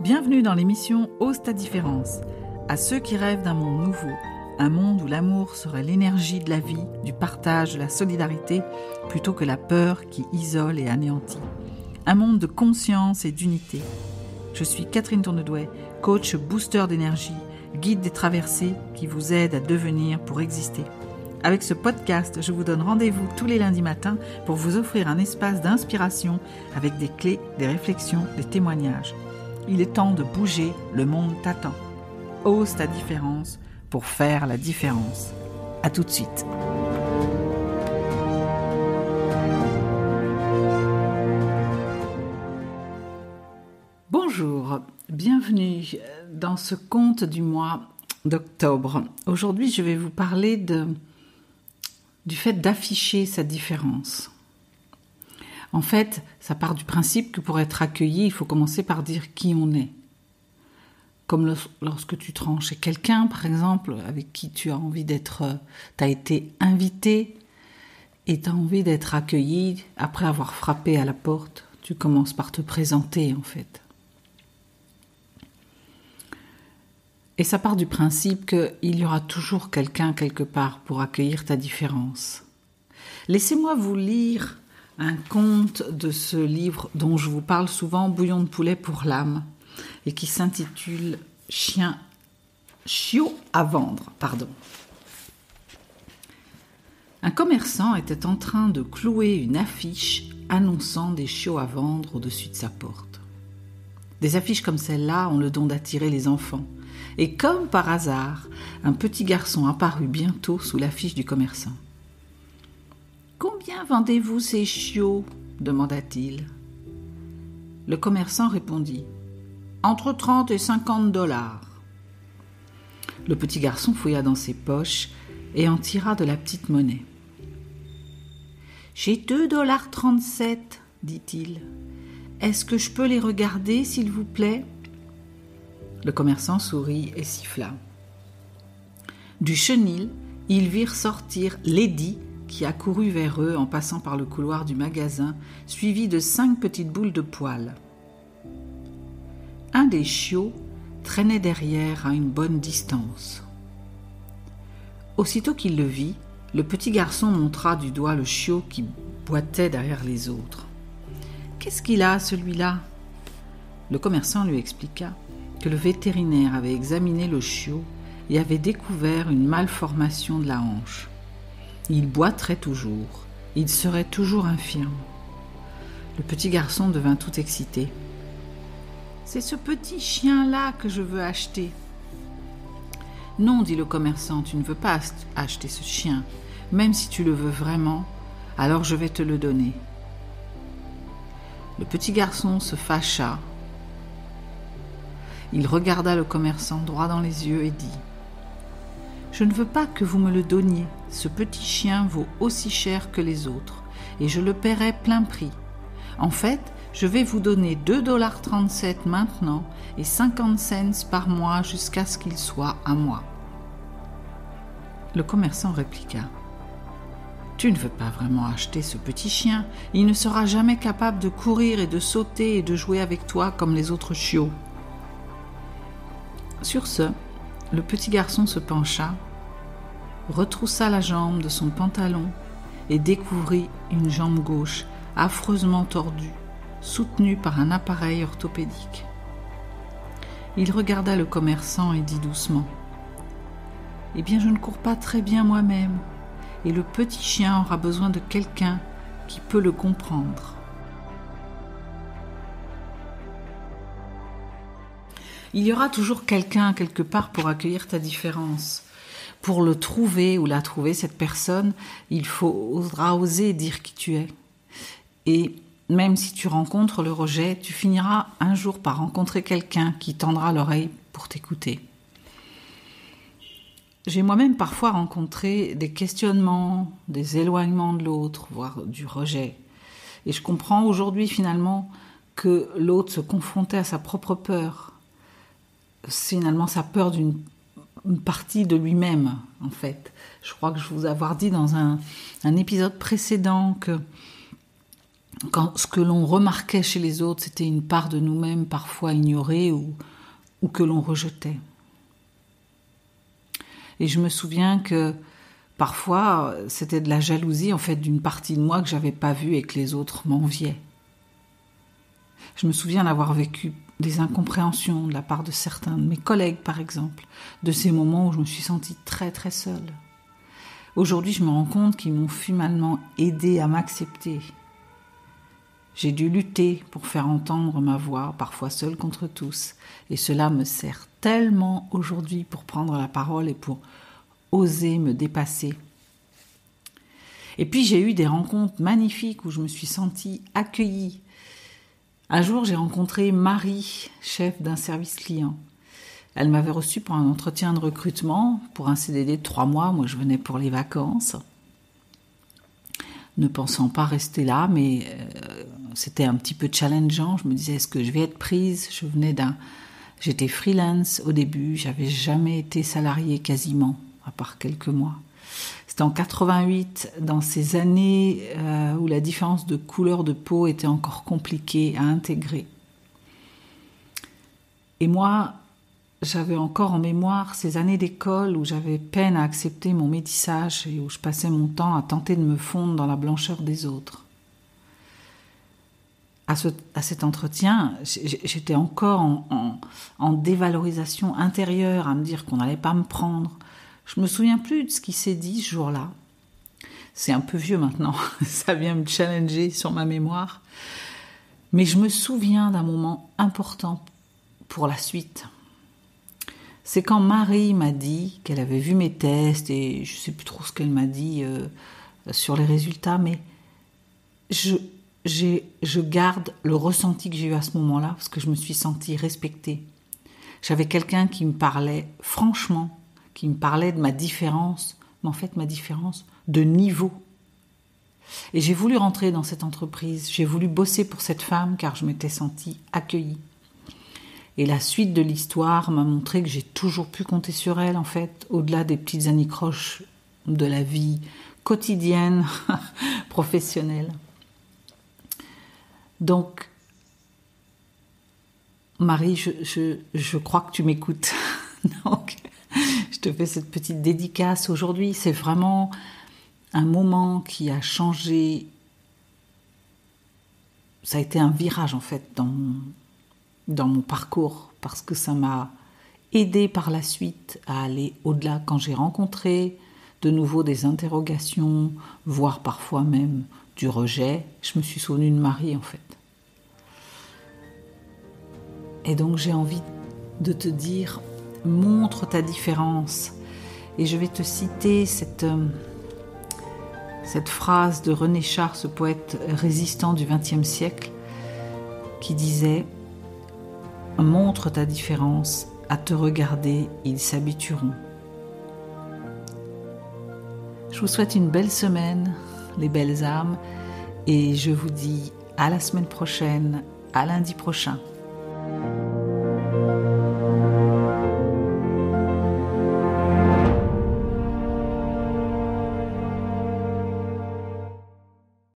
Bienvenue dans l'émission Ose ta différence. À ceux qui rêvent d'un monde nouveau, un monde où l'amour serait l'énergie de la vie, du partage, de la solidarité, plutôt que la peur qui isole et anéantit. Un monde de conscience et d'unité. Je suis Catherine Tournedouet, coach booster d'énergie, guide des traversées qui vous aide à devenir pour exister. Avec ce podcast, je vous donne rendez-vous tous les lundis matins pour vous offrir un espace d'inspiration avec des clés, des réflexions, des témoignages. Il est temps de bouger, le monde t'attend. Ose ta différence pour faire la différence. À tout de suite. Bonjour, bienvenue dans ce conte du mois d'octobre. Aujourd'hui, je vais vous parler du fait d'afficher sa différence. En fait, ça part du principe que pour être accueilli, il faut commencer par dire qui on est. Comme lorsque tu te rends chez quelqu'un, par exemple, avec qui tu as envie d'être... tu as été invité et tu as envie d'être accueilli après avoir frappé à la porte. Tu commences par te présenter, en fait. Et ça part du principe qu'il y aura toujours quelqu'un quelque part pour accueillir ta différence. Laissez-moi vous lire un conte de ce livre dont je vous parle souvent, Bouillon de poulet pour l'âme, et qui s'intitule Chiot à vendre. Un commerçant était en train de clouer une affiche annonçant des chiots à vendre au-dessus de sa porte. Des affiches comme celle-là ont le don d'attirer les enfants. Et comme par hasard, un petit garçon apparut bientôt sous l'affiche du commerçant. « Combien vendez-vous ces chiots ?» demanda-t-il. Le commerçant répondit « Entre 30 et 50 $. » Le petit garçon fouilla dans ses poches et en tira de la petite monnaie. « J'ai 2,37 $, dit-il. « Est-ce que je peux les regarder, s'il vous plaît ?» Le commerçant sourit et siffla. Du chenil, ils virent sortir Lady, qui accourut vers eux en passant par le couloir du magasin, suivi de 5 petites boules de poils. Un des chiots traînait derrière à une bonne distance. Aussitôt qu'il le vit, le petit garçon montra du doigt le chiot qui boitait derrière les autres. « Qu'est-ce qu'il a, celui-là » Le commerçant lui expliqua que le vétérinaire avait examiné le chiot et avait découvert une malformation de la hanche. Il boiterait toujours, il serait toujours infirme. Le petit garçon devint tout excité. « C'est ce petit chien-là que je veux acheter. »« Non, dit le commerçant, tu ne veux pas acheter ce chien. Même si tu le veux vraiment, alors je vais te le donner. » Le petit garçon se fâcha. Il regarda le commerçant droit dans les yeux et dit « Je ne veux pas que vous me le donniez. Ce petit chien vaut aussi cher que les autres et je le paierai plein prix. En fait, je vais vous donner 2,37 $ maintenant et 50 cents par mois jusqu'à ce qu'il soit à moi. » Le commerçant répliqua « Tu ne veux pas vraiment acheter ce petit chien. Il ne sera jamais capable de courir et de sauter et de jouer avec toi comme les autres chiots. » Sur ce, le petit garçon se pencha, retroussa la jambe de son pantalon et découvrit une jambe gauche affreusement tordue, soutenue par un appareil orthopédique. Il regarda le commerçant et dit doucement « Eh bien, je ne cours pas très bien moi-même, et le petit chien aura besoin de quelqu'un qui peut le comprendre. » Il y aura toujours quelqu'un quelque part pour accueillir ta différence. Pour le trouver ou la trouver, cette personne, il faudra oser dire qui tu es. Et même si tu rencontres le rejet, tu finiras un jour par rencontrer quelqu'un qui tendra l'oreille pour t'écouter. J'ai moi-même parfois rencontré des questionnements, des éloignements de l'autre, voire du rejet. Et je comprends aujourd'hui finalement que l'autre se confrontait à sa propre peur. Finalement sa peur d'une partie de lui-même, en fait. Je crois que je vous avoir dit dans un épisode précédent que quand ce que l'on remarquait chez les autres, c'était une part de nous-mêmes parfois ignorée ou que l'on rejetait. Et je me souviens que parfois, c'était de la jalousie, en fait, d'une partie de moi que j'avais pas vue et que les autres m'enviaient. Je me souviens d'avoir vécu des incompréhensions de la part de certains de mes collègues, par exemple, de ces moments où je me suis sentie très, très seule. Aujourd'hui, je me rends compte qu'ils m'ont finalement aidée à m'accepter. J'ai dû lutter pour faire entendre ma voix, parfois seule contre tous. Et cela me sert tellement aujourd'hui pour prendre la parole et pour oser me dépasser. Et puis j'ai eu des rencontres magnifiques où je me suis sentie accueillie. Un jour, j'ai rencontré Marie, chef d'un service client. Elle m'avait reçue pour un entretien de recrutement pour un CDD de 3 mois. Moi, je venais pour les vacances, ne pensant pas rester là, mais c'était un petit peu challengeant. Je me disais, est-ce que je vais être prise ? J'étais freelance au début, j'avais jamais été salariée quasiment, à part quelques mois. C'était en 88, dans ces années où la différence de couleur de peau était encore compliquée à intégrer. Et moi, j'avais encore en mémoire ces années d'école où j'avais peine à accepter mon métissage et où je passais mon temps à tenter de me fondre dans la blancheur des autres. À cet entretien, j'étais encore en dévalorisation intérieure, à me dire qu'on n'allait pas me prendre. Je me souviens plus de ce qui s'est dit ce jour-là. C'est un peu vieux maintenant, ça vient me challenger sur ma mémoire. Mais je me souviens d'un moment important pour la suite. C'est quand Marie m'a dit qu'elle avait vu mes tests et je ne sais plus trop ce qu'elle m'a dit sur les résultats, mais je garde le ressenti que j'ai eu à ce moment-là parce que je me suis sentie respectée. J'avais quelqu'un qui me parlait franchement, qui me parlait de ma différence, mais en fait ma différence de niveau. Et j'ai voulu rentrer dans cette entreprise, j'ai voulu bosser pour cette femme car je m'étais sentie accueillie. Et la suite de l'histoire m'a montré que j'ai toujours pu compter sur elle, en fait, au-delà des petites anicroches de la vie quotidienne, professionnelle. Donc, Marie, je crois que tu m'écoutes. Donc, je te fais cette petite dédicace aujourd'hui. C'est vraiment un moment qui a changé. Ça a été un virage, en fait, dans mon parcours, parce que ça m'a aidé par la suite à aller au-delà quand j'ai rencontré de nouveau des interrogations, voire parfois même du rejet. Je me suis souvenue de Marie, en fait. Et donc j'ai envie de te dire, montre ta différence. Et je vais te citer cette phrase de René Char, ce poète résistant du XXe siècle, qui disait « Montre ta différence, à te regarder, ils s'habitueront. » Je vous souhaite une belle semaine, les belles âmes, et je vous dis à la semaine prochaine, à lundi prochain.